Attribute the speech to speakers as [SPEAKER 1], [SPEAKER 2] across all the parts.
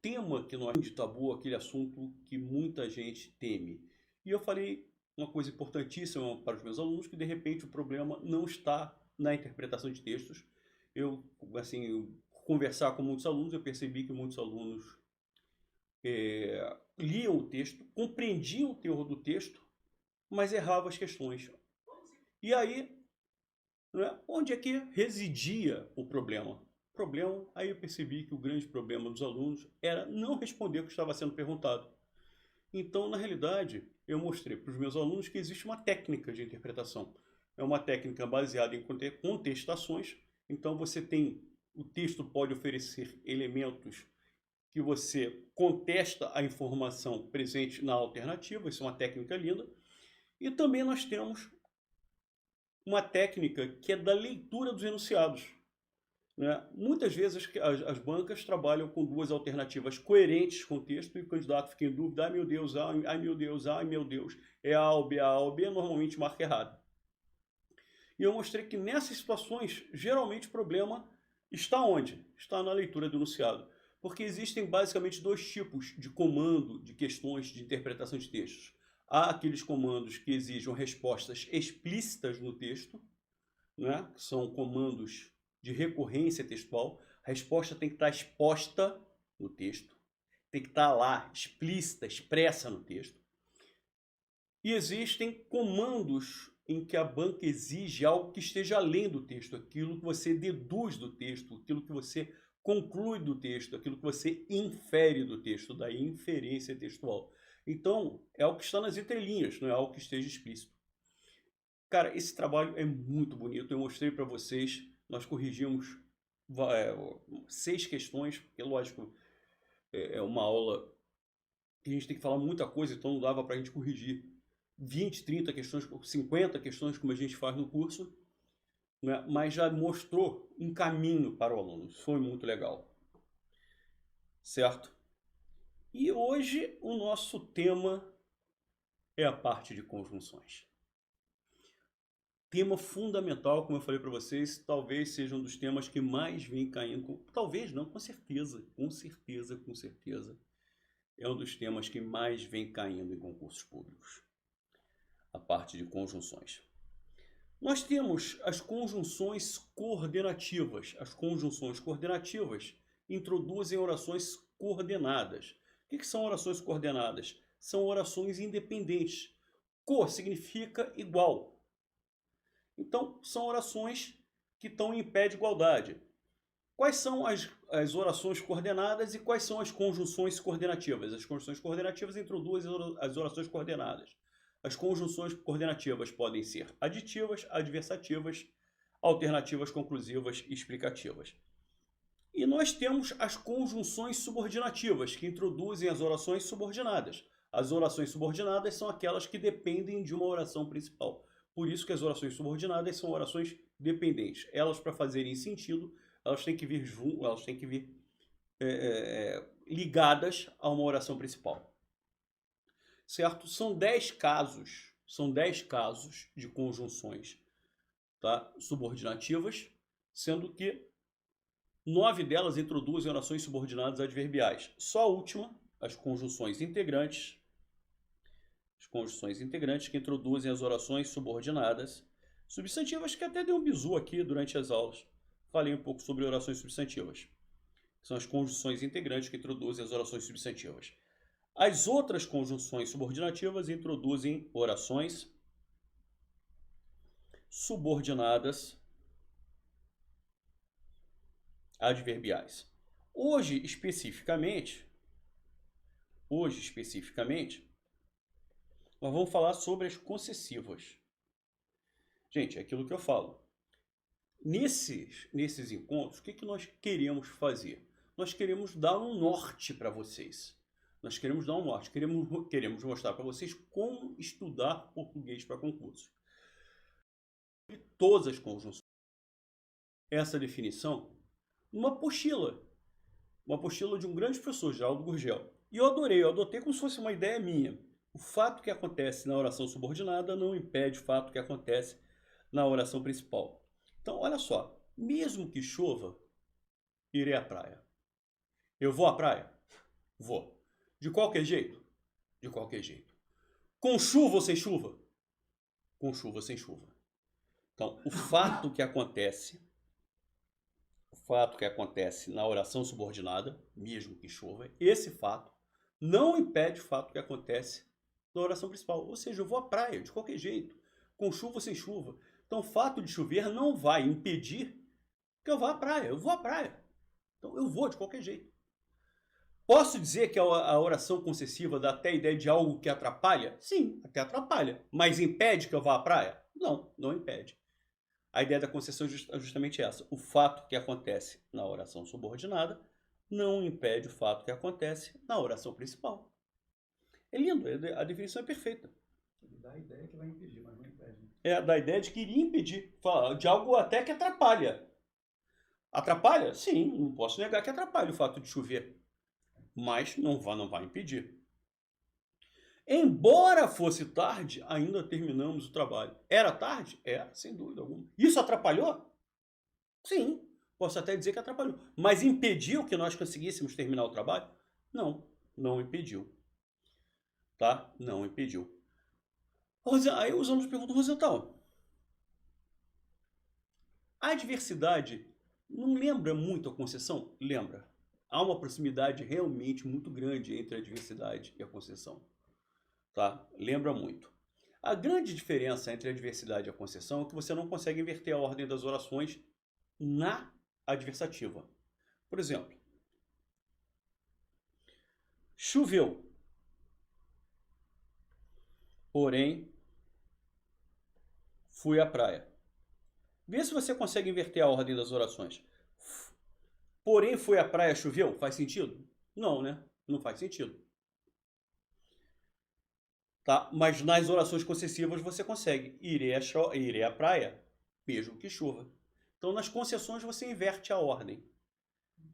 [SPEAKER 1] tema que nós de tabu, aquele assunto que muita gente teme. E eu falei uma coisa importantíssima para os meus alunos, que de repente o problema não está na interpretação de textos. Eu, assim, conversar com muitos alunos, eu percebi que muitos alunos liam o texto, compreendiam o teor do texto, mas erravam as questões. E aí, né, onde é que residia o problema? Aí eu percebi que o grande problema dos alunos era não responder o que estava sendo perguntado. Então, na realidade, eu mostrei para os meus alunos que existe uma técnica de interpretação. É uma técnica baseada em contestações. Então, o texto pode oferecer elementos que você contesta a informação presente na alternativa. Isso é uma técnica linda. E também nós temos uma técnica que é da leitura dos enunciados. Né? Muitas vezes as bancas trabalham com duas alternativas coerentes com o texto e o candidato fica em dúvida, ai meu Deus, ai meu Deus, ai meu Deus, é A ou B, A ou B, normalmente marca errado. E eu mostrei que nessas situações, geralmente o problema está onde? Está na leitura do enunciado. Porque existem basicamente dois tipos de comando de questões de interpretação de textos. Há aqueles comandos que exigem respostas explícitas no texto, né? Que são comandos de recorrência textual. A resposta tem que estar exposta no texto, tem que estar lá, explícita, expressa no texto. E existem comandos em que a banca exige algo que esteja além do texto, aquilo que você deduz do texto, aquilo que você conclui do texto, aquilo que você infere do texto, da inferência textual. Então, é algo que está nas entrelinhas, não é algo que esteja explícito. Cara, esse trabalho é muito bonito, eu mostrei para vocês, nós corrigimos 6 questões, porque lógico, é uma aula que a gente tem que falar muita coisa, então não dava para a gente corrigir 20, 30 questões, 50 questões como a gente faz no curso, né? Mas já mostrou um caminho para o aluno, isso foi muito legal, certo? E hoje o nosso tema é a parte de conjunções. Tema fundamental, como eu falei para vocês, talvez seja um dos temas que mais vem caindo, talvez não, com certeza, com certeza, com certeza, é um dos temas que mais vem caindo em concursos públicos, a parte de conjunções. Nós temos as conjunções coordenativas. As conjunções coordenativas introduzem orações coordenadas. O que são orações coordenadas? São orações independentes. Co significa igual. Então, são orações que estão em pé de igualdade. Quais são as orações coordenadas e quais são as conjunções coordenativas? As conjunções coordenativas introduzem as orações coordenadas. As conjunções coordenativas podem ser aditivas, adversativas, alternativas, conclusivas e explicativas. E nós temos as conjunções subordinativas, que introduzem as orações subordinadas. As orações subordinadas são aquelas que dependem de uma oração principal. Por isso que as orações subordinadas são orações dependentes. Elas, para fazerem sentido, elas têm que vir ligadas a uma oração principal. Certo? São 10 casos de conjunções, tá? Subordinativas, sendo que 9 delas introduzem orações subordinadas adverbiais. Só a última, as conjunções integrantes que introduzem as orações subordinadas substantivas, que até dei um bizu aqui durante as aulas. Falei um pouco sobre orações substantivas. São as conjunções integrantes que introduzem as orações substantivas. As outras conjunções subordinativas introduzem orações subordinadas adverbiais. Hoje, especificamente, nós vamos falar sobre as concessivas. Gente, é aquilo que eu falo. Nesses encontros, o que nós queremos fazer? Nós queremos dar um norte para vocês. Nós queremos dar um norte. Queremos mostrar para vocês como estudar português para concurso. Todas as conjunções. Essa definição numa apostila. Uma apostila de um grande professor, Geraldo Gurgel. E eu adotei como se fosse uma ideia minha. O fato que acontece na oração subordinada não impede o fato que acontece na oração principal. Então, olha só. Mesmo que chova, irei à praia. Eu vou à praia? Vou. De qualquer jeito? De qualquer jeito. Com chuva ou sem chuva? Com chuva ou sem chuva. Então, o fato que acontece na oração subordinada, mesmo que chova, esse fato não impede o fato que acontece na oração principal. Ou seja, eu vou à praia, de qualquer jeito, com chuva ou sem chuva. Então, o fato de chover não vai impedir que eu vá à praia. Eu vou à praia. Então, eu vou de qualquer jeito. Posso dizer que a oração concessiva dá até a ideia de algo que atrapalha? Sim, até atrapalha. Mas impede que eu vá à praia? Não, não impede. A ideia da concessão é justamente essa. O fato que acontece na oração subordinada não impede o fato que acontece na oração principal. É lindo, a definição é perfeita.
[SPEAKER 2] Ele dá a ideia que vai impedir, mas não impede.
[SPEAKER 1] Dá a ideia de que iria impedir, de algo até que atrapalha. Atrapalha? Sim, não posso negar que atrapalha o fato de chover. Mas não vai impedir. Embora fosse tarde, ainda terminamos o trabalho. Era tarde? Era, sem dúvida alguma. Isso atrapalhou? Sim, posso até dizer que atrapalhou. Mas impediu que nós conseguíssemos terminar o trabalho? Não, não impediu. Tá? Não impediu. Aí os alunos perguntam, Rosenthal, a adversidade não lembra muito a concessão? Lembra. Há uma proximidade realmente muito grande entre a adversidade e a concessão. Tá? Lembra muito. A grande diferença entre a adversidade e a concessão é que você não consegue inverter a ordem das orações na adversativa. Por exemplo, choveu, porém fui à praia. Vê se você consegue inverter a ordem das orações. Porém fui à praia, choveu? Faz sentido? Não, né? Não faz sentido. Tá? Mas nas orações concessivas você consegue. Irei à praia, mesmo que chova. Então nas concessões você inverte a ordem.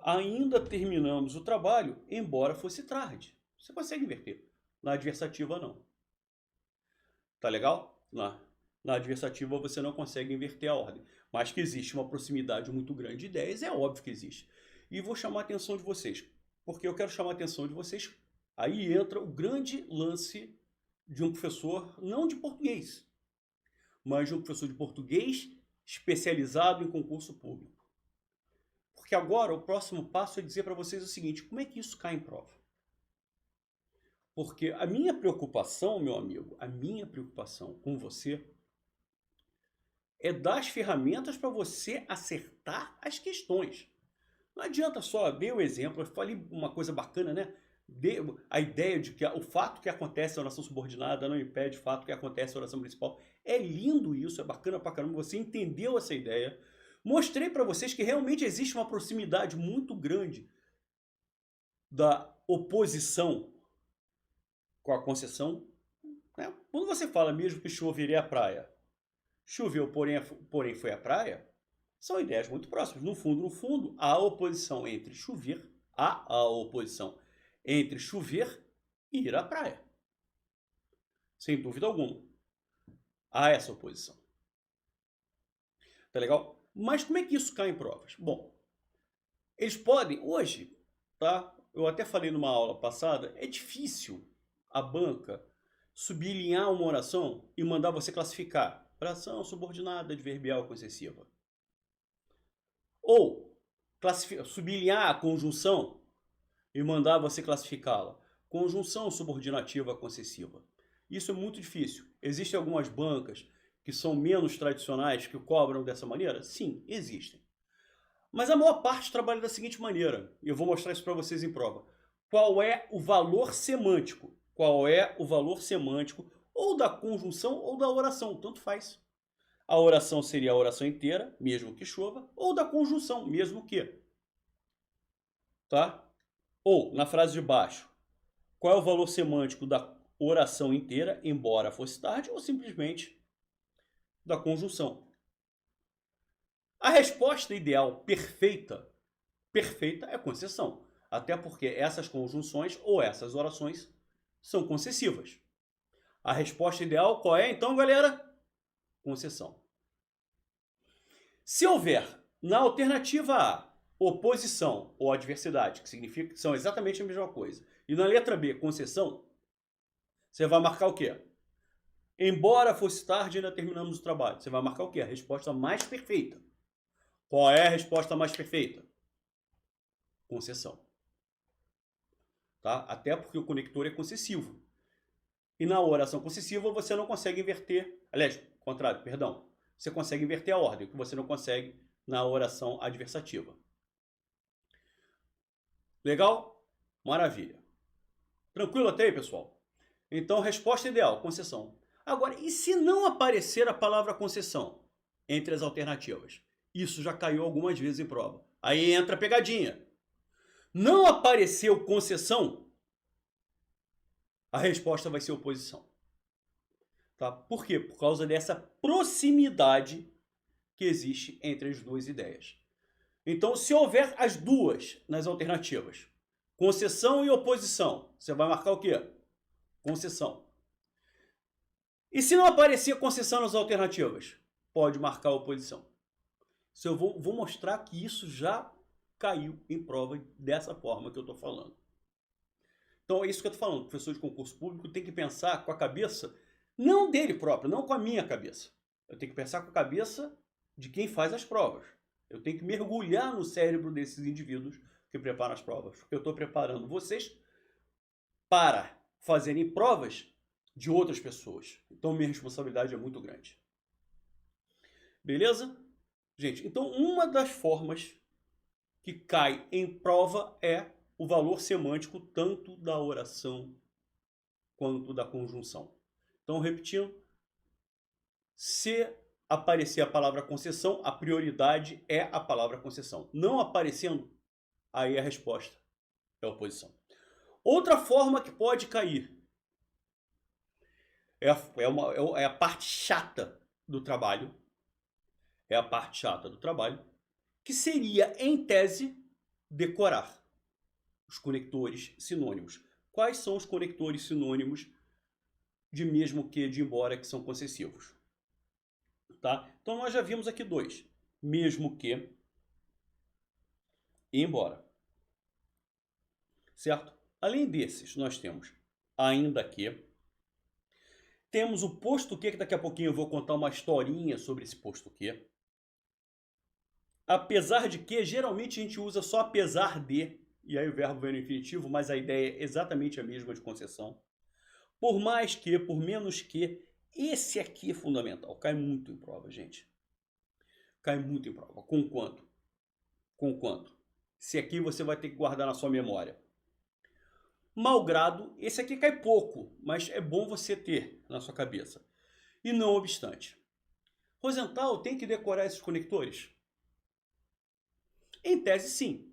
[SPEAKER 1] Ainda terminamos o trabalho, embora fosse tarde. Você consegue inverter. Na adversativa não. Tá legal? Na adversativa você não consegue inverter a ordem. Mas que existe uma proximidade muito grande de ideias, é óbvio que existe. E vou chamar a atenção de vocês. Porque eu quero chamar a atenção de vocês. Aí entra o grande lance de um professor, não de português, mas de um professor de português especializado em concurso público. Porque agora o próximo passo é dizer para vocês o seguinte, como é que isso cai em prova? Porque a minha preocupação, meu amigo, a minha preocupação com você é dar as ferramentas para você acertar as questões. Não adianta só, dei o exemplo, eu falei uma coisa bacana, né? A ideia de que o fato que acontece na oração subordinada não impede o fato que acontece na oração principal. É lindo isso, é bacana pra caramba, você entendeu essa ideia. Mostrei para vocês que realmente existe uma proximidade muito grande da oposição com a concessão. Né? Quando você fala mesmo que choverei à praia, choveu, porém foi à praia, são ideias muito próximas. No fundo, há a oposição entre chover, entre chover e ir à praia. Sem dúvida alguma. Há essa oposição. Tá legal? Mas como é que isso cai em provas? Bom, eles podem, hoje, tá? Eu até falei numa aula passada, é difícil a banca sublinhar uma oração e mandar você classificar oração subordinada, adverbial, concessiva. Ou sublinhar a conjunção e mandar você classificá-la. Conjunção subordinativa concessiva. Isso é muito difícil. Existem algumas bancas que são menos tradicionais que cobram dessa maneira? Sim, existem. Mas a maior parte trabalha da seguinte maneira, e eu vou mostrar isso para vocês em prova. Qual é o valor semântico? Qual é o valor semântico ou da conjunção ou da oração, tanto faz. A oração seria a oração inteira, mesmo que chova, ou da conjunção, mesmo que. Tá? Ou, na frase de baixo, qual é o valor semântico da oração inteira, embora fosse tarde, ou simplesmente da conjunção. A resposta ideal perfeita é concessão. Até porque essas conjunções ou essas orações são concessivas. A resposta ideal qual é então, galera? Concessão. Se houver na alternativa A oposição ou adversidade, que significa que são exatamente a mesma coisa. E na letra B, concessão, você vai marcar o quê? Embora fosse tarde, ainda terminamos o trabalho. Você vai marcar o quê? A resposta mais perfeita. Qual é a resposta mais perfeita? Concessão. Tá? Até porque o conector é concessivo. E na oração concessiva você não consegue inverter, aliás, contrário, perdão, você consegue inverter a ordem, o que você não consegue na oração adversativa. Legal? Maravilha. Tranquilo até aí, pessoal? Então, resposta ideal, concessão. Agora, e se não aparecer a palavra concessão entre as alternativas? Isso já caiu algumas vezes em prova. Aí entra a pegadinha. Não apareceu concessão, a resposta vai ser oposição. Tá? Por quê? Por causa dessa proximidade que existe entre as duas ideias. Então, se houver as duas nas alternativas, concessão e oposição, você vai marcar o quê? Concessão. E se não aparecer concessão nas alternativas, pode marcar oposição. Eu vou mostrar que isso já caiu em prova dessa forma que eu estou falando. Então é isso que eu estou falando. O professor de concurso público tem que pensar com a cabeça, não dele próprio, não com a minha cabeça. Eu tenho que pensar com a cabeça de quem faz as provas. Eu tenho que mergulhar no cérebro desses indivíduos que preparam as provas. Porque eu estou preparando vocês para fazerem provas de outras pessoas. Então minha responsabilidade é muito grande. Beleza? Gente, então uma das formas que cai em prova é o valor semântico tanto da oração quanto da conjunção. Então, repetindo, se aparecer a palavra concessão, a prioridade é a palavra concessão. Não aparecendo, aí a resposta é oposição. Outra forma que pode cair é a parte chata do trabalho. É a parte chata do trabalho, que seria, em tese, decorar os conectores sinônimos. Quais são os conectores sinônimos de mesmo que, de embora, que são concessivos? Tá? Então nós já vimos aqui dois. Mesmo que e embora. Certo? Além desses, nós temos ainda que. Temos o posto que daqui a pouquinho eu vou contar uma historinha sobre esse posto que. Apesar de que, geralmente a gente usa só apesar de, e aí o verbo vem no infinitivo, mas a ideia é exatamente a mesma de concessão. Por mais que, por menos que, esse aqui é fundamental. Cai muito em prova, gente. Cai muito em prova. Com quanto? Com quanto? Esse aqui você vai ter que guardar na sua memória. Malgrado, esse aqui cai pouco, mas é bom você ter na sua cabeça. E não obstante. Rosenthal tem que decorar esses conectores? Em tese, sim.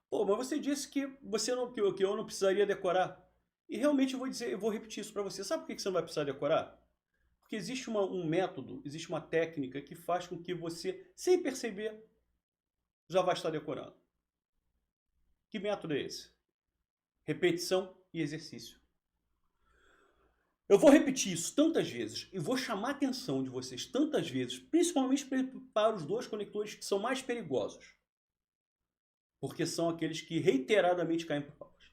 [SPEAKER 1] Pô, mas você disse que eu não precisaria decorar. E realmente eu vou repetir isso para você. Sabe por que você não vai precisar decorar? Porque existe um método, existe uma técnica que faz com que você, sem perceber, já vai estar decorando. Que método é esse? Repetição e exercício. Eu vou repetir isso tantas vezes e vou chamar a atenção de vocês tantas vezes, principalmente para os dois conectores que são mais perigosos. Porque são aqueles que reiteradamente caem por provas.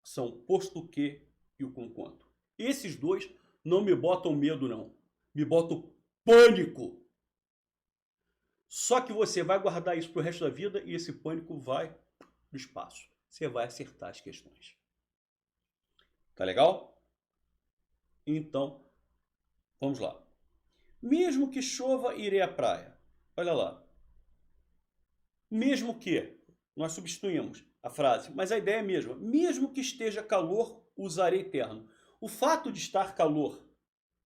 [SPEAKER 1] São o posto que e o conquanto. Esses dois não me botam medo, não. Me botam pânico. Só que você vai guardar isso para o resto da vida e esse pânico vai pro espaço. Você vai acertar as questões. Tá legal? Então, vamos lá. Mesmo que chova, irei à praia. Olha lá. Mesmo que, nós substituímos a frase, mas a ideia é a mesma. Mesmo que esteja calor, usarei terno. O fato de estar calor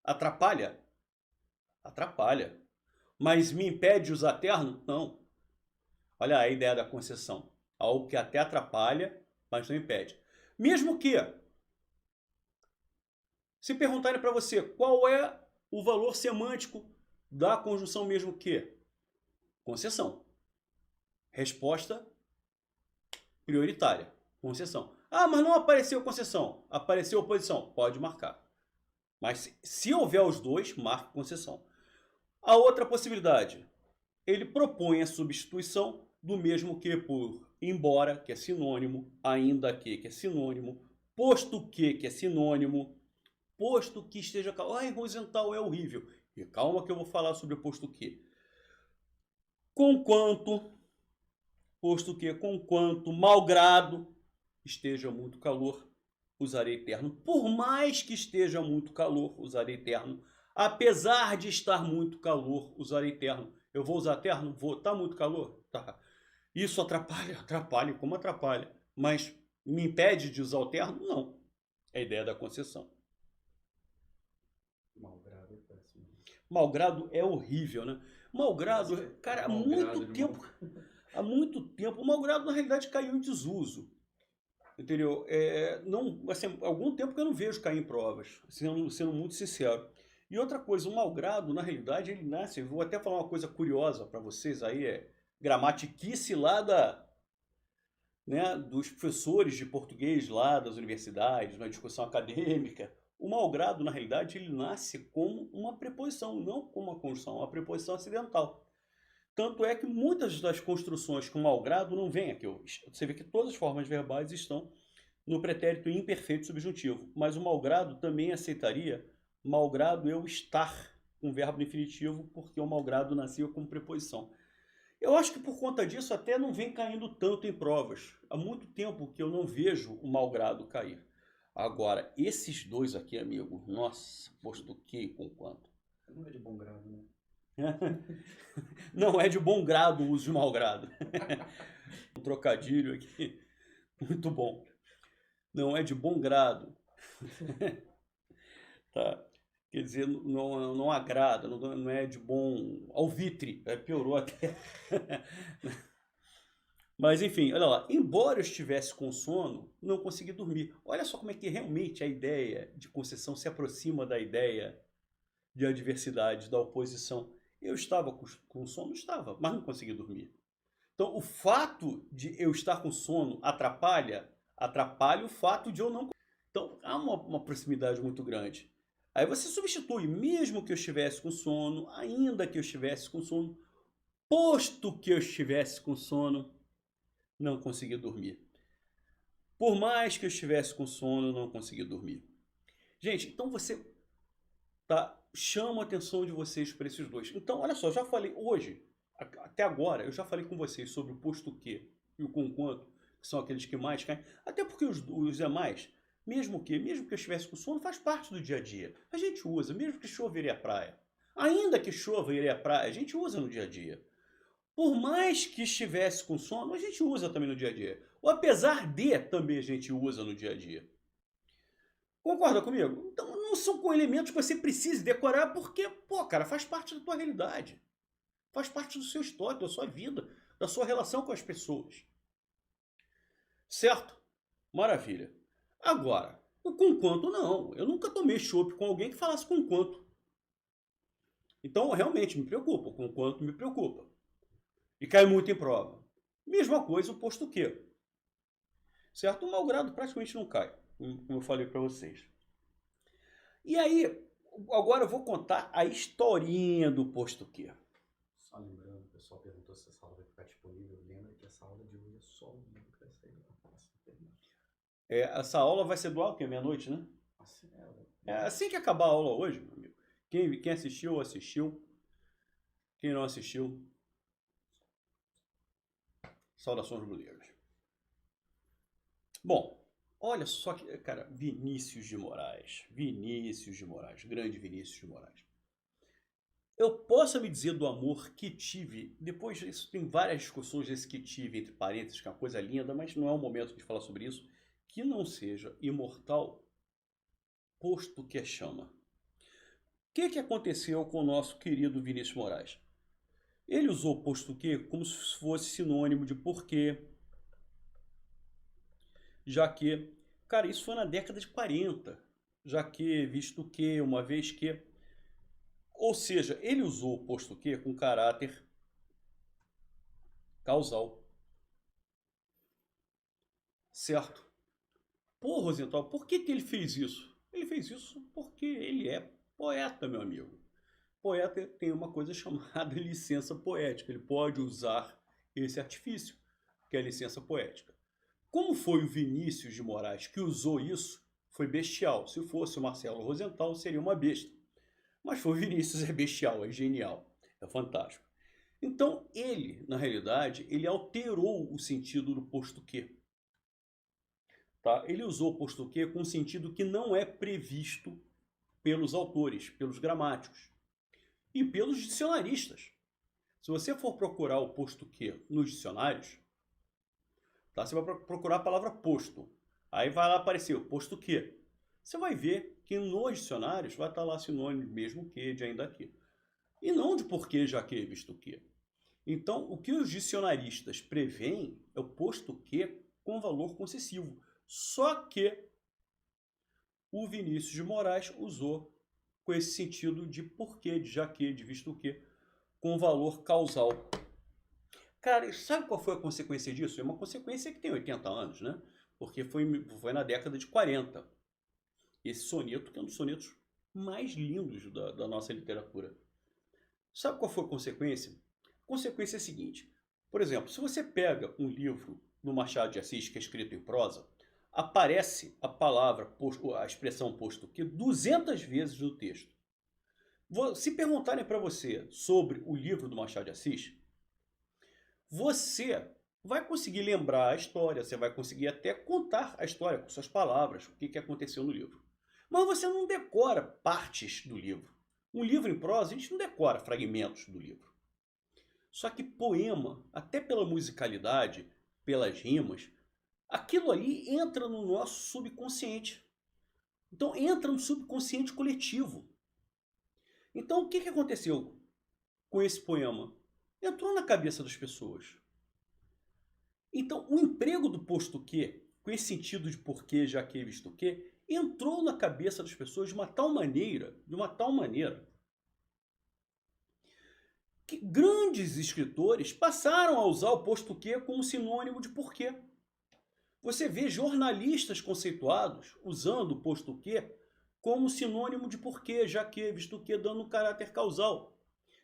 [SPEAKER 1] atrapalha? Atrapalha. Mas me impede de usar terno? Não. Olha a ideia da concessão. Algo que até atrapalha, mas não impede. Mesmo que, se perguntarem para você qual é o valor semântico da conjunção mesmo que, concessão. Resposta prioritária, concessão. Ah, mas não apareceu concessão, apareceu oposição. Pode marcar. Mas se houver os dois, marque concessão. A outra possibilidade, ele propõe a substituição, do mesmo que por embora, que é sinônimo, ainda que é sinônimo, posto que é sinônimo, posto que esteja calmo. Ai, Rosenthal é horrível. E calma que eu vou falar sobre o posto que. Conquanto, posto que, conquanto, malgrado esteja muito calor, usarei terno. Por mais que esteja muito calor, usarei terno. Apesar de estar muito calor, usarei terno. Eu vou usar terno? Vou. Tá muito calor? Tá. Isso atrapalha? Atrapalha. Como atrapalha? Mas me impede de usar o terno? Não. É a ideia da concessão.
[SPEAKER 2] Malgrado é péssimo.
[SPEAKER 1] Malgrado é horrível, né? Malgrado, cara, há muito tempo, o malgrado na realidade caiu em desuso. Entendeu? Não, assim, há algum tempo que eu não vejo cair em provas, sendo muito sincero. E outra coisa, o malgrado, na realidade, ele nasce. Eu vou até falar uma coisa curiosa para vocês aí, gramatiquice lá dos professores de português lá das universidades, na discussão acadêmica. O malgrado, na realidade, ele nasce como uma preposição, não como uma conjunção, uma preposição acidental. Tanto é que muitas das construções com malgrado não vêm aqui. Você vê que todas as formas verbais estão no pretérito imperfeito subjuntivo, mas o malgrado também aceitaria malgrado eu estar com verbo infinitivo, porque o malgrado nascia com preposição. Eu acho que por conta disso até não vem caindo tanto em provas. Há muito tempo que eu não vejo o malgrado cair. Agora, esses dois aqui, amigo, nossa, posto que e conquanto.
[SPEAKER 2] Não é de bom grado, né?
[SPEAKER 1] Não é de bom grado o uso de malgrado. Um trocadilho aqui, muito bom. Não é de bom grado. Tá? Quer dizer, não agrada, não é de bom alvitre. Piorou até. Mas enfim, olha lá. Embora eu estivesse com sono, não consegui dormir. Olha só como é que realmente a ideia de concessão se aproxima da ideia de adversidade, da oposição. Eu estava com sono? Estava, mas não consegui dormir. Então, o fato de eu estar com sono atrapalha o fato de eu não. Então, há uma proximidade muito grande. Aí você substitui, mesmo que eu estivesse com sono, ainda que eu estivesse com sono, posto que eu estivesse com sono, não consegui dormir. Por mais que eu estivesse com sono, não consegui dormir. Gente, então você chama a atenção de vocês para esses dois. Então, olha só, já falei hoje, até agora, eu já falei com vocês sobre o posto que e o conquanto, que são aqueles que mais caem. Até porque os demais, mesmo que eu estivesse com sono, faz parte do dia a dia. A gente usa, mesmo que chova, irei à praia. Ainda que chova, irei à praia, a gente usa no dia a dia. Por mais que estivesse com sono, a gente usa também no dia a dia. Ou apesar de, também a gente usa no dia a dia. Concorda comigo? Então não são com elementos que você precise decorar porque, pô, cara, faz parte da tua realidade. Faz parte do seu histórico, da sua vida, da sua relação com as pessoas. Certo? Maravilha. Agora, o conquanto não. Eu nunca tomei chopp com alguém que falasse conquanto. Então, realmente, me preocupa. O conquanto me preocupa. E cai muito em prova. Mesma coisa o posto que. Certo? O malgrado praticamente não cai, como eu falei para vocês. E aí, agora eu vou contar a historinha do posto que.
[SPEAKER 2] Só lembrando, o pessoal perguntou se essa aula vai ficar disponível. Lembra que essa aula de hoje é só o livro que vai sair lá.
[SPEAKER 1] Essa aula vai ser do alto, que é meia-noite, né? É assim que acabar a aula hoje, meu amigo. Quem assistiu, assistiu. Quem não assistiu, saudações rubro-negras. Bom, olha só que, cara, Vinícius de Moraes, grande Vinícius de Moraes. Eu posso me dizer do amor que tive, depois disso tem várias discussões desse que tive, entre parênteses, que é uma coisa linda, mas não é o momento de falar sobre isso, que não seja imortal, posto que é chama. O que aconteceu com o nosso querido Vinícius Moraes? Ele usou posto que como se fosse sinônimo de porquê, já que, cara, isso foi na década de 40, já que, visto que, uma vez que, ou seja, ele usou o posto que com caráter causal, certo? Pô, Rosenthal, por que ele fez isso? Ele fez isso porque ele é poeta, meu amigo. Poeta tem uma coisa chamada licença poética, ele pode usar esse artifício, que é a licença poética. Como foi o Vinícius de Moraes que usou isso, foi bestial. Se fosse o Marcelo Rosenthal, seria uma besta. Mas foi o Vinícius, é bestial, é genial, é fantástico. Então ele, na realidade, ele alterou o sentido do posto que. Tá? Ele usou o posto que com um sentido que não é previsto pelos autores, pelos gramáticos e pelos dicionaristas. Se você for procurar o posto que nos dicionários, tá? Você vai procurar a palavra posto. Aí vai lá aparecer o posto que. Você vai ver que nos dicionários vai estar lá sinônimo mesmo que, de ainda que. E não de porquê, já que, visto que. Então, o que os dicionaristas preveem é o posto que com valor concessivo. Só que o Vinícius de Moraes usou com esse sentido de porquê, de já que, de visto que, com valor causal. Cara, sabe qual foi a consequência disso? É uma consequência que tem 80 anos, né? Porque foi na década de 40. Esse soneto, que é um dos sonetos mais lindos da nossa literatura. Sabe qual foi a consequência? A consequência é a seguinte. Por exemplo, se você pega um livro do Machado de Assis, que é escrito em prosa, aparece a palavra, a expressão posto que 200 vezes no texto. Se perguntarem para você sobre o livro do Machado de Assis, você vai conseguir lembrar a história, você vai conseguir até contar a história com suas palavras, o que aconteceu no livro. Mas você não decora partes do livro. Um livro em prosa, a gente não decora fragmentos do livro. Só que poema, até pela musicalidade, pelas rimas, aquilo ali entra no nosso subconsciente. Então entra no subconsciente coletivo. Então o que aconteceu com esse poema? Entrou na cabeça das pessoas. Então o emprego do posto que, com esse sentido de porquê, já que, visto que, entrou na cabeça das pessoas de uma tal maneira, que grandes escritores passaram a usar o posto que como sinônimo de porquê. Você vê jornalistas conceituados usando o posto que como sinônimo de porquê, já que, visto que, dando um caráter causal.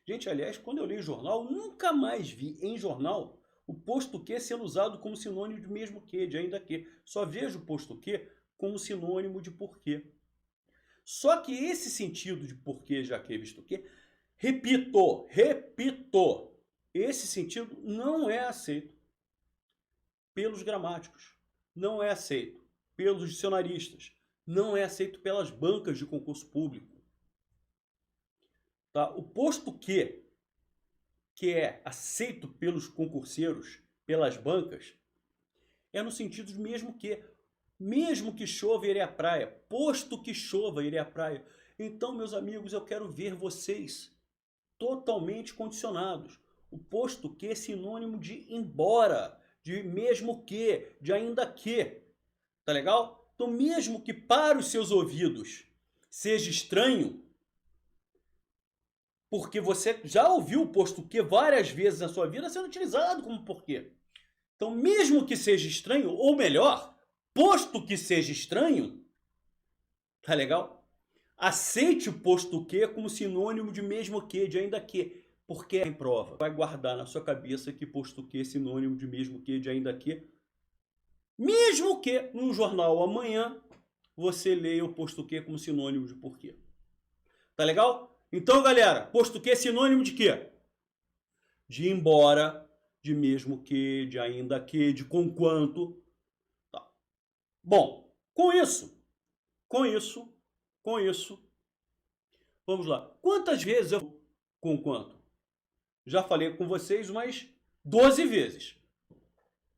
[SPEAKER 1] Gente, aliás, quando eu leio jornal, nunca mais vi em jornal o posto que sendo usado como sinônimo de mesmo que, de ainda que. Só vejo o posto que como sinônimo de porquê. Só que esse sentido de porquê, já que, visto que, repito, esse sentido não é aceito pelos gramáticos, não é aceito pelos dicionaristas, não é aceito pelas bancas de concurso público. Tá? O posto que é aceito pelos concurseiros, pelas bancas, é no sentido de mesmo que chova, irei à praia, posto que chova, irei à praia. Então, meus amigos, eu quero ver vocês totalmente condicionados. O posto que é sinônimo de embora, de mesmo que, de ainda que. Tá legal? Então, mesmo que para os seus ouvidos seja estranho, porque você já ouviu o posto que várias vezes na sua vida sendo utilizado como porquê. Então, mesmo que seja estranho, ou melhor, posto que seja estranho, tá legal? Aceite o posto que como sinônimo de mesmo que, de ainda que, porque é em prova. Vai guardar na sua cabeça que posto que é sinônimo de mesmo que, de ainda que, mesmo que no jornal amanhã você leia o posto que como sinônimo de porquê. Tá legal? Então, galera, posto que é sinônimo de quê? De embora, de mesmo que, de ainda que, de conquanto. Tá. Bom, com isso, vamos lá. Quantas vezes eu conquanto? Já falei com vocês umas 12 vezes.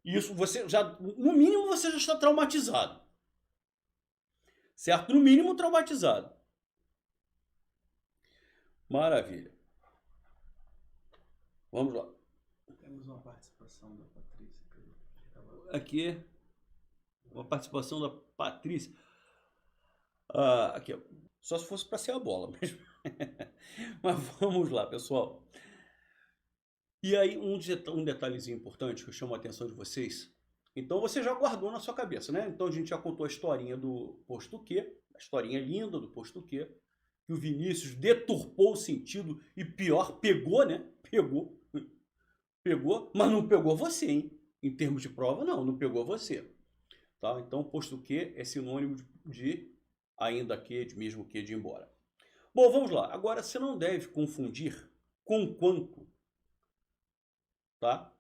[SPEAKER 1] Isso você já, no mínimo, você já está traumatizado. Certo? No mínimo traumatizado. Maravilha. Vamos lá.
[SPEAKER 2] Temos uma participação da Patrícia.
[SPEAKER 1] Aqui, uma participação da Patrícia. Aqui, ó. Só se fosse para ser a bola mesmo. Mas vamos lá, pessoal. E aí, um detalhezinho importante que eu chamo a atenção de vocês. Então, você já guardou na sua cabeça, né? Então, a gente já contou a historinha do posto que, a historinha linda do posto que o Vinícius deturpou o sentido e pior, pegou, né? Pegou Pegou, mas não pegou você, hein? Em termos de prova, não pegou você. Tá? Então, posto que é sinônimo de ainda que, de mesmo que, de embora. Bom, vamos lá. Agora, você não deve confundir com quanto, tá?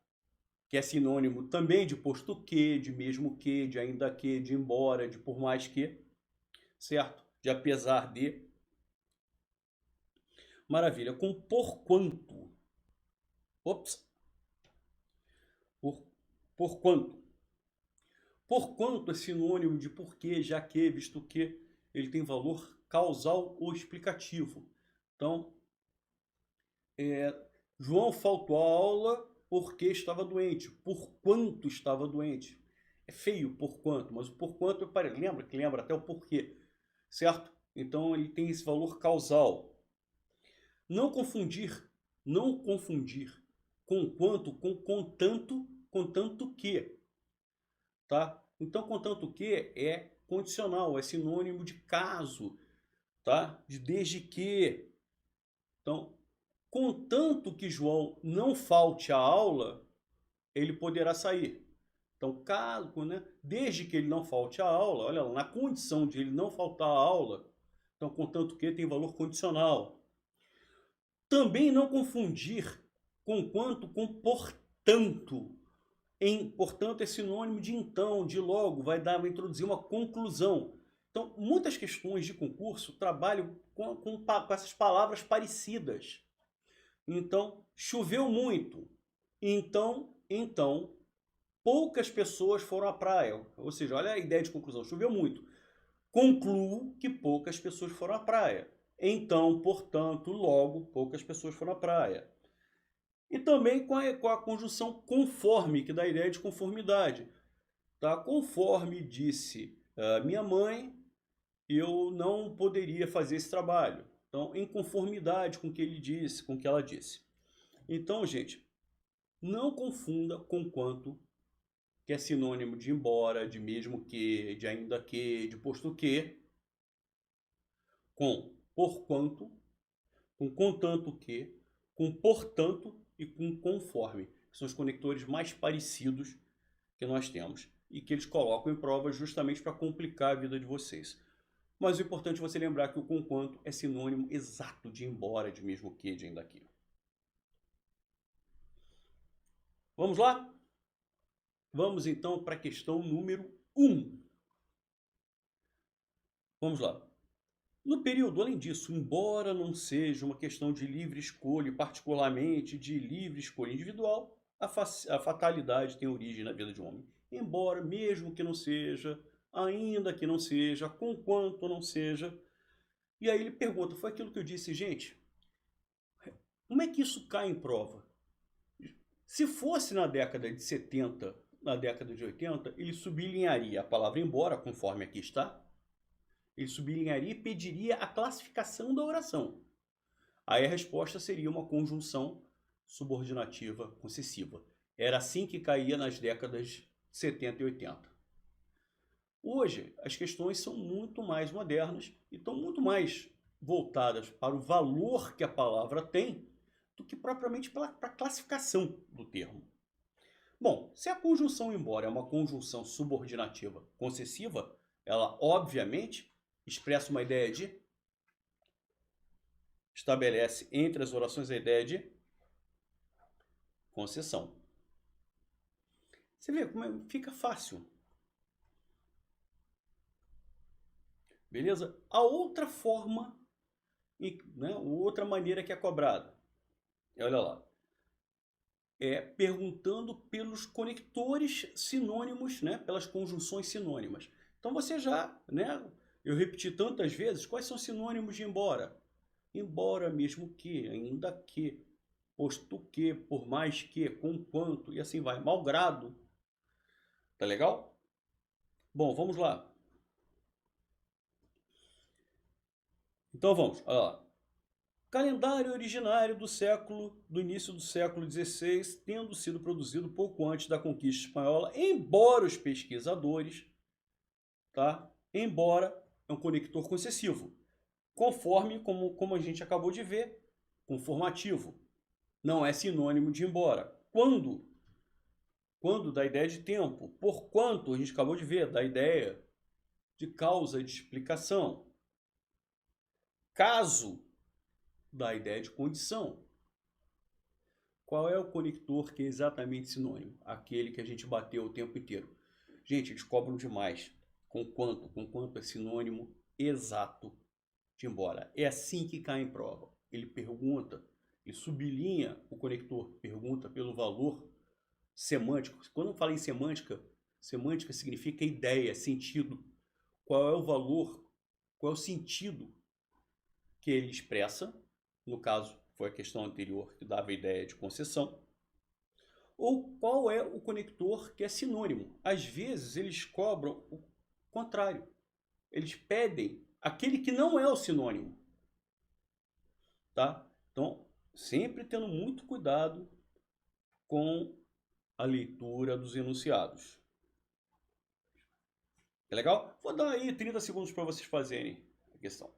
[SPEAKER 1] Que é sinônimo também de posto que, de mesmo que, de ainda que, de embora, de por mais que, certo? De apesar de. Maravilha. Com porquanto. Ops. Por, porquanto. Porquanto é sinônimo de porque, já que, visto que ele tem valor causal ou explicativo. Então, João faltou à aula porque estava doente. Porquanto estava doente. É feio porquanto, mas o porquanto lembra até o porquê, certo? Então ele tem esse valor causal. Não confundir, não confundir com quanto com contanto que, tá? Então contanto que é condicional, é sinônimo de caso, tá? De desde que. Então, contanto que João não falte à aula, ele poderá sair. Então, caso, né, desde que ele não falte à aula, olha lá, na condição de ele não faltar à aula, então, contanto que tem valor condicional. Também não confundir com quanto com portanto. Portanto, é sinônimo de então, de logo, vai introduzir uma conclusão. Então, muitas questões de concurso trabalham com essas palavras parecidas. Então, choveu muito. Então, poucas pessoas foram à praia. Ou seja, olha a ideia de conclusão. Choveu muito. Concluo que poucas pessoas foram à praia. Então, portanto, logo, poucas pessoas foram à praia. E também com a conjunção conforme, que dá a ideia de conformidade. Tá? Conforme disse minha mãe, eu não poderia fazer esse trabalho. Então, em conformidade com o que ele disse, com o que ela disse. Então, gente, não confunda com quanto, que é sinônimo de embora, de mesmo que, de ainda que, de posto que, com porquanto, com contanto que, com portanto e com conforme, que são os conectores mais parecidos que nós temos e que eles colocam em prova justamente para complicar a vida de vocês. Mas o importante é você lembrar que o conquanto é sinônimo exato de embora, de mesmo que, de ainda que. Vamos lá? Vamos então para a questão número 1. Vamos lá. No período, além disso, embora não seja uma questão de livre escolha, particularmente de livre escolha individual, a fatalidade tem origem na vida de um homem. Embora, mesmo que não seja, ainda que não seja, conquanto não seja. E aí ele pergunta, foi aquilo que eu disse, gente, como é que isso cai em prova? Se fosse na década de 70, na década de 80, ele sublinharia a palavra embora, conforme aqui está. Ele sublinharia e pediria a classificação da oração. Aí a resposta seria uma conjunção subordinativa concessiva. Era assim que caía nas décadas 70 e 80. Hoje, as questões são muito mais modernas e estão muito mais voltadas para o valor que a palavra tem do que propriamente para a classificação do termo. Bom, se a conjunção embora é uma conjunção subordinativa concessiva, ela obviamente expressa uma ideia de, estabelece entre as orações a ideia de concessão. Você vê como fica fácil. Beleza? A outra forma, né, outra maneira que é cobrada, olha lá, é perguntando pelos conectores sinônimos, né, pelas conjunções sinônimas. Então você já, né, eu repeti tantas vezes, quais são sinônimos de embora? Embora, mesmo que, ainda que, posto que, por mais que, conquanto, e assim vai, malgrado. Tá legal? Bom, vamos lá. Então vamos, olha lá. Calendário originário do início do século XVI, tendo sido produzido pouco antes da conquista espanhola, embora os pesquisadores, tá? Embora é um conector concessivo, conforme, como a gente acabou de ver, conformativo. Não é sinônimo de embora. Quando? Quando da ideia de tempo. Porquanto, a gente acabou de ver, da ideia de causa e de explicação. Caso, da ideia de condição. Qual é o conector que é exatamente sinônimo? Aquele que a gente bateu o tempo inteiro. Gente, eles cobram demais. Com quanto? Com quanto é sinônimo exato de embora. É assim que cai em prova. Ele pergunta, ele sublinha o conector, pergunta pelo valor semântico. Quando fala em semântica, semântica significa ideia, sentido. Qual é o valor, qual é o sentido que ele expressa? No caso, foi a questão anterior que dava a ideia de concessão. Ou qual é o conector que é sinônimo? Às vezes eles cobram o contrário. Eles pedem aquele que não é o sinônimo. Tá? Então, sempre tendo muito cuidado com a leitura dos enunciados. É legal? Vou dar aí 30 segundos para vocês fazerem a questão.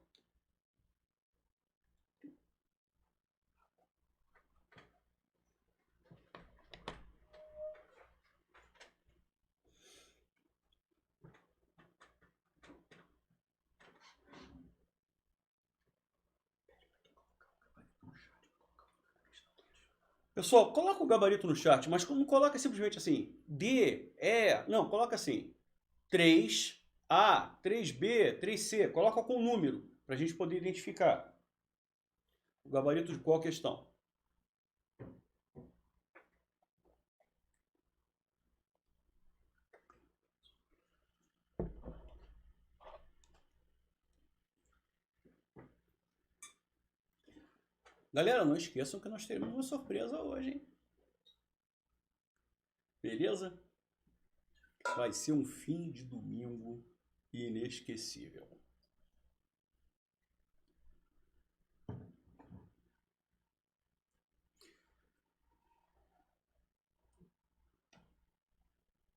[SPEAKER 1] Pessoal, coloca o gabarito no chat, mas não coloca simplesmente assim, D, E, não, coloca assim, 3A, 3B, 3C, coloca com número, para a gente poder identificar o gabarito de qual questão. Galera, não esqueçam que nós teremos uma surpresa hoje, hein? Beleza? Vai ser um fim de domingo inesquecível.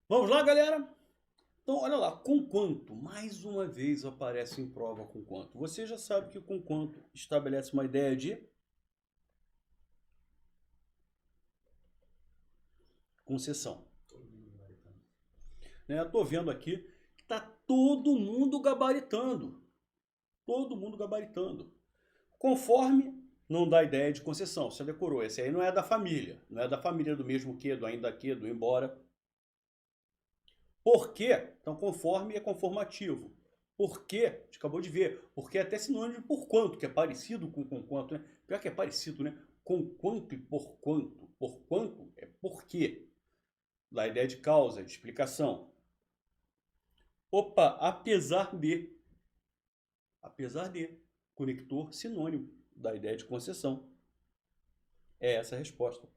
[SPEAKER 1] Vamos lá, galera? Então, olha lá, com quanto? Mais uma vez aparece em prova com quanto. Você já sabe que com quanto estabelece uma ideia de concessão. Né? Estou vendo aqui que está todo mundo gabaritando. Todo mundo gabaritando. Conforme não dá ideia de concessão. Você decorou. Esse aí não é da família. Não é da família do mesmo que, do ainda que, do embora. Por quê? Então, conforme é conformativo. Por quê? A gente acabou de ver. Porque é até sinônimo de por quanto, que é parecido com quanto, né? Pior que é parecido, né? Com quanto e por quanto. Por quanto é por quê. Da ideia de causa, de explicação. Opa, apesar de. Apesar de. Conector sinônimo da ideia de concessão. É essa a resposta.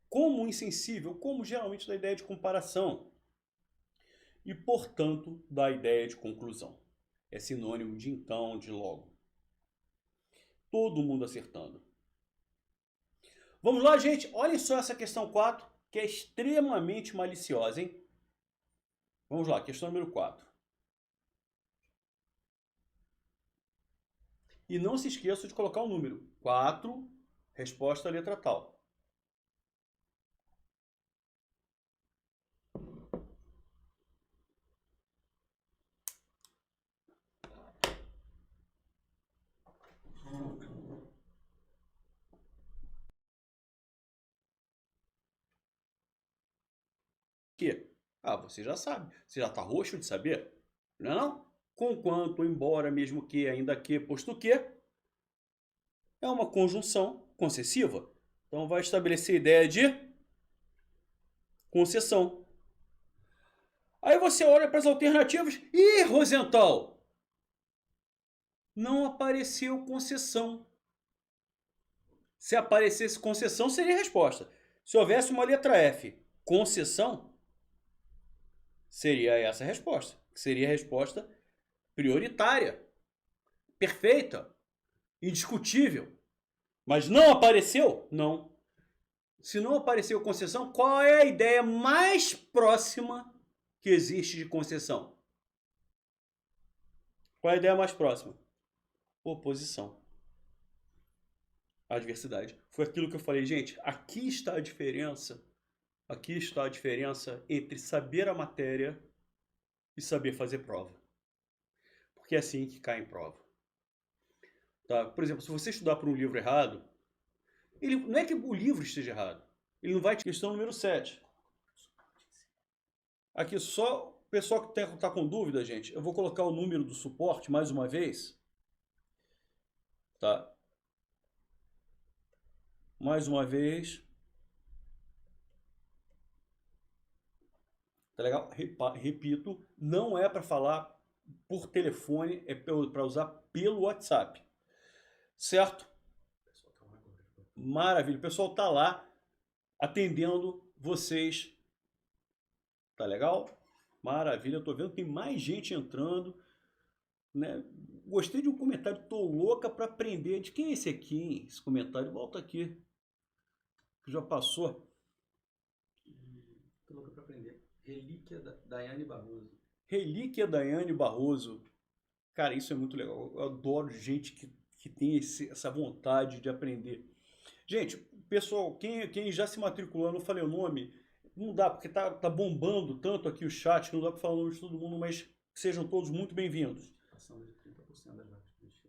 [SPEAKER 1] Como insensível, como geralmente da ideia de comparação. E, portanto, da ideia de conclusão. É sinônimo de então, de logo. Todo mundo acertando. Vamos lá, gente. Olhem só essa questão 4, que é extremamente maliciosa, hein? Vamos lá, questão número 4. E não se esqueça de colocar o número. 4, resposta à letra tal. Que? Ah, você já sabe. Você já está roxo de saber? Não é não? Com quanto, embora, mesmo que, ainda que, posto que, é uma conjunção concessiva. Então vai estabelecer a ideia de concessão. Aí você olha para as alternativas. Ih, Rosenthal! Não apareceu concessão. Se aparecesse concessão, seria a resposta. Se houvesse uma letra F, concessão, seria essa a resposta. Seria a resposta prioritária, perfeita, indiscutível. Mas não apareceu? Não. Se não apareceu concessão, qual é a ideia mais próxima que existe de concessão? Qual é a ideia mais próxima? Oposição. Adversidade. Foi aquilo que eu falei, gente, aqui está a diferença Aqui está a diferença entre saber a matéria e saber fazer prova. Porque é assim que cai em prova. Tá? Por exemplo, se você estudar por um livro errado, não é que o livro esteja errado. Ele não vai te... Questão número 7. Aqui só o pessoal que está com dúvida, gente, eu vou colocar o número do suporte mais uma vez. Tá? Mais uma vez. Tá legal? Repito, não é para falar por telefone, é para usar pelo WhatsApp. Certo? Maravilha. O pessoal tá lá atendendo vocês. Tá legal? Maravilha. Eu tô vendo que tem mais gente entrando, né? Gostei de um comentário. Tô louca para aprender. De quem é esse aqui, hein? Esse comentário. Volta aqui. Já passou.
[SPEAKER 2] Tô louca para aprender. Relíquia da Daiane Barroso.
[SPEAKER 1] Relíquia Daiane Barroso. Cara, isso é muito legal. Eu adoro gente que tem essa vontade de aprender. Gente, pessoal, quem já se matriculou, não falei o nome, não dá, porque tá bombando tanto aqui o chat, que não dá para falar o nome de todo mundo, mas sejam todos muito bem-vindos.
[SPEAKER 2] Passando de 30% das vagas.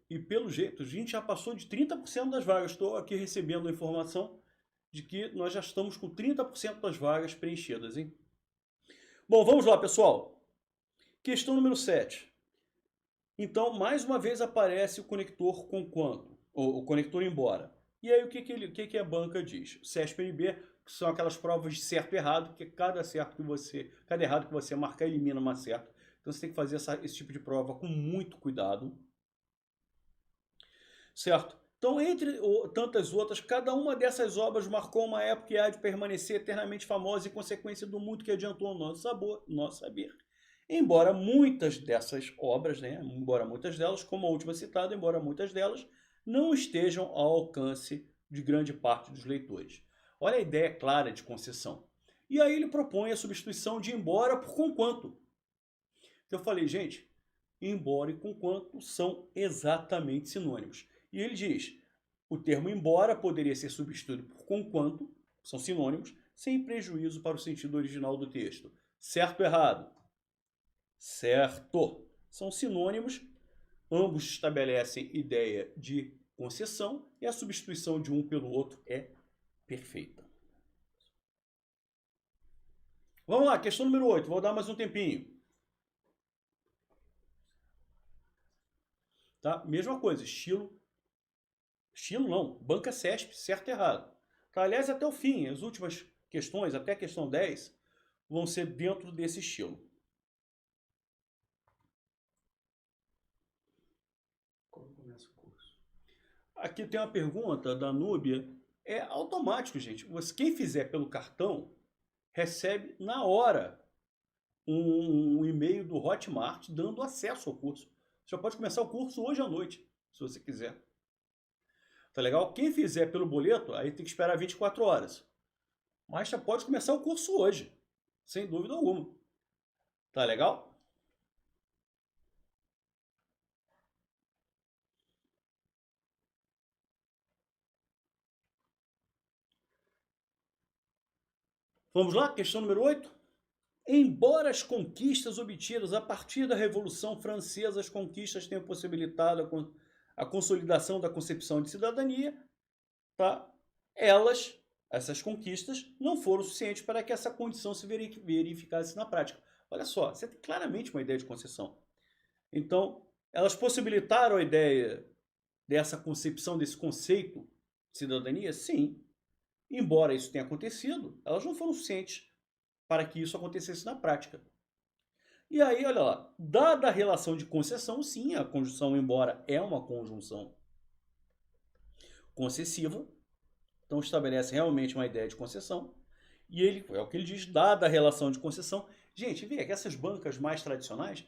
[SPEAKER 1] E pelo jeito, a gente já passou de 30% das vagas. Estou aqui recebendo a informação de que nós já estamos com 30% das vagas preenchidas, hein? Bom, vamos lá, pessoal. Questão número 7. Então, mais uma vez aparece o conector com quanto? O conector embora. E aí, o que a banca diz? CESP-NB, que são aquelas provas de certo e errado, que cada errado que você marcar elimina uma certa. Então, você tem que fazer esse tipo de prova com muito cuidado. Certo? Então, entre tantas outras, cada uma dessas obras marcou uma época e há de permanecer eternamente famosa em consequência do muito que adiantou o nosso saber. Embora muitas dessas obras, né, embora muitas delas, como a última citada, embora muitas delas não estejam ao alcance de grande parte dos leitores. Olha a ideia clara de concessão. E aí ele propõe a substituição de embora por conquanto. Eu falei, gente, embora e conquanto são exatamente sinônimos. E ele diz, o termo embora poderia ser substituído por conquanto, são sinônimos, sem prejuízo para o sentido original do texto. Certo ou errado? Certo. São sinônimos, ambos estabelecem ideia de concessão e a substituição de um pelo outro é perfeita. Vamos lá, questão número 8. Vou dar mais um tempinho. Tá? Mesma coisa, estilo não, banca CESP, certo e errado. Tá? Aliás, até o fim, as últimas questões, até a questão 10, vão ser dentro desse estilo.
[SPEAKER 2] Como começa o curso?
[SPEAKER 1] Aqui tem uma pergunta da Núbia. É automático, gente. Quem fizer pelo cartão recebe na hora um e-mail do Hotmart dando acesso ao curso. Você já pode começar o curso hoje à noite, se você quiser. Tá legal? Quem fizer pelo boleto, aí tem que esperar 24 horas. Mas já pode começar o curso hoje, sem dúvida alguma. Tá legal? Vamos lá, questão número 8. Embora as conquistas obtidas a partir da Revolução Francesa, as conquistas tenham possibilitado a consolidação da concepção de cidadania, tá? Essas conquistas, não foram suficientes para que essa condição se verificasse na prática. Olha só, você tem claramente uma ideia de concessão. Então, elas possibilitaram a ideia dessa concepção, desse conceito de cidadania? Sim. Embora isso tenha acontecido, elas não foram suficientes para que isso acontecesse na prática. E aí, olha lá, dada a relação de concessão, sim, a conjunção embora é uma conjunção concessiva, então estabelece realmente uma ideia de concessão, e ele, é o que ele diz, dada a relação de concessão. Gente, vê que essas bancas mais tradicionais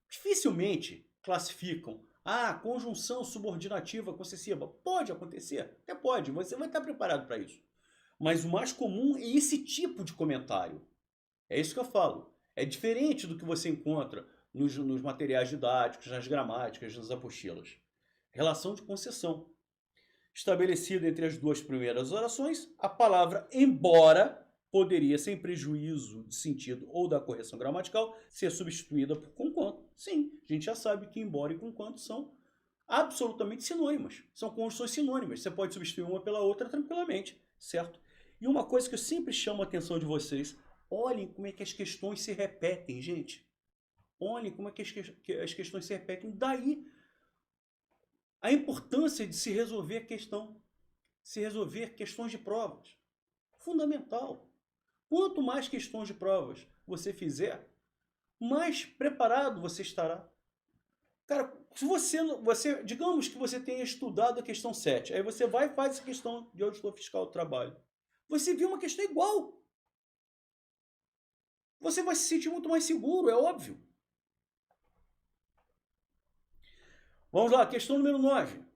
[SPEAKER 1] dificilmente classificam conjunção subordinativa concessiva. Pode acontecer, até pode, você vai estar preparado para isso. Mas o mais comum é esse tipo de comentário. É isso que eu falo. É diferente do que você encontra nos materiais didáticos, nas gramáticas, nas apostilas. Relação de concessão. Estabelecida entre as duas primeiras orações, a palavra embora poderia, sem prejuízo de sentido ou da correção gramatical, ser substituída por conquanto. Sim, a gente já sabe que embora e conquanto são absolutamente sinônimas. São conjunções sinônimas. Você pode substituir uma pela outra tranquilamente, certo? E uma coisa que eu sempre chamo a atenção de vocês, olhem como é que as questões se repetem, gente. Olhem como é que as questões se repetem. Daí a importância de se resolver questões de provas. Fundamental. Quanto mais questões de provas você fizer, mais preparado você estará. Cara, se você, digamos que você tenha estudado a questão 7, aí você vai e faz essa questão de auditor fiscal do trabalho. Você viu uma questão igual. Você vai se sentir muito mais seguro, é óbvio. Vamos lá, questão número 9.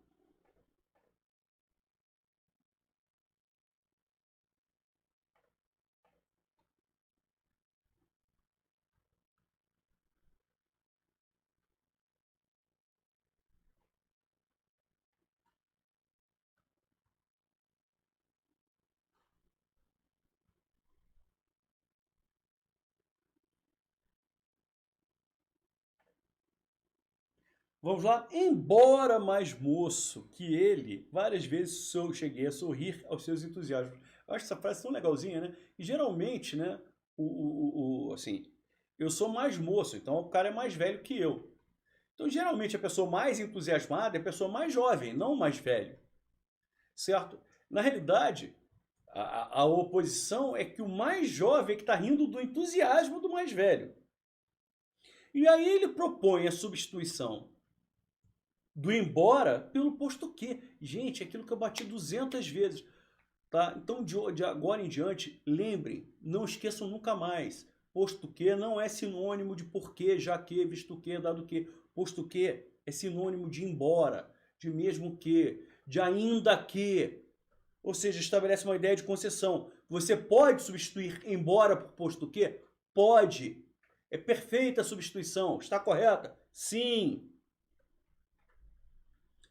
[SPEAKER 1] Vamos lá. Embora mais moço que ele, várias vezes eu cheguei a sorrir aos seus entusiasmos. Eu acho essa frase tão legalzinha, né? E geralmente, né, assim, eu sou mais moço, então o cara é mais velho que eu. Então, geralmente, a pessoa mais entusiasmada é a pessoa mais jovem, não mais velho. Certo? Na realidade, a oposição é que o mais jovem é que está rindo do entusiasmo do mais velho. E aí ele propõe a substituição do embora pelo posto que. Gente, é aquilo que eu bati 200 vezes. Tá? Então, de agora em diante, lembrem, não esqueçam nunca mais. Posto que não é sinônimo de porquê, já que, visto que, dado que. Posto que é sinônimo de embora, de mesmo que, de ainda que. Ou seja, estabelece uma ideia de concessão. Você pode substituir embora por posto que? Pode. É perfeita a substituição. Está correta? Sim.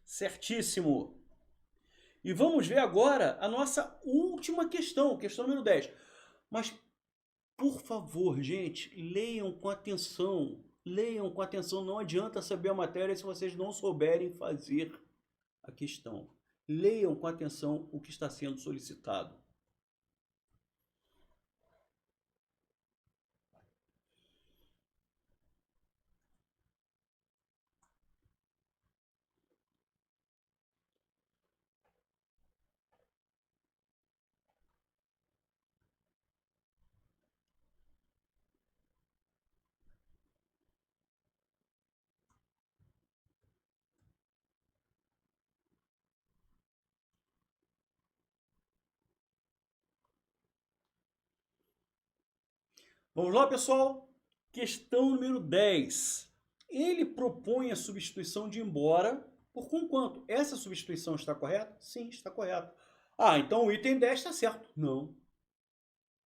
[SPEAKER 1] Certíssimo. E vamos ver agora a nossa última questão, questão número 10. Mas, por favor, gente, leiam com atenção. Leiam com atenção. Não adianta saber a matéria se vocês não souberem fazer a questão. Leiam com atenção o que está sendo solicitado. Vamos lá, pessoal? Questão número 10. Ele propõe a substituição de embora por conquanto. Essa substituição está correta? Sim, está correta. Ah, então o item 10 está certo. Não.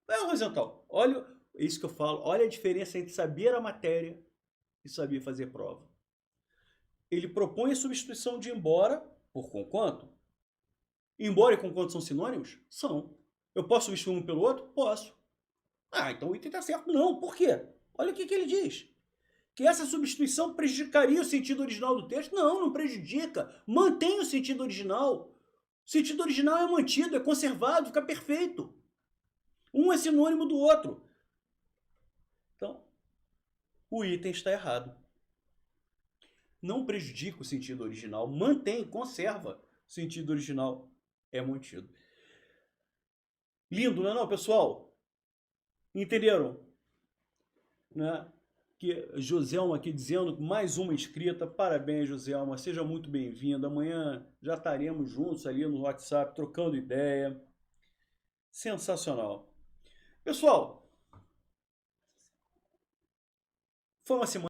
[SPEAKER 1] É horizontal. Olha, é isso que eu falo. Olha a diferença entre saber a matéria e saber fazer prova. Ele propõe a substituição de embora por conquanto. Embora e conquanto são sinônimos? São. Eu posso substituir um pelo outro? Posso. Ah, então o item está certo. Não, por quê? Olha o que ele diz. Que essa substituição prejudicaria o sentido original do texto? Não, não prejudica. Mantém o sentido original. O sentido original é mantido, é conservado, fica perfeito. Um é sinônimo do outro. Então, o item está errado. Não prejudica o sentido original, mantém, conserva o sentido original, é mantido. Lindo, não é não, pessoal? Entenderam? Né? Que Joselma aqui dizendo mais uma inscrita. Parabéns, Joselma. Seja muito bem-vinda. Amanhã já estaremos juntos ali no WhatsApp, trocando ideia. Sensacional. Pessoal, foi uma semana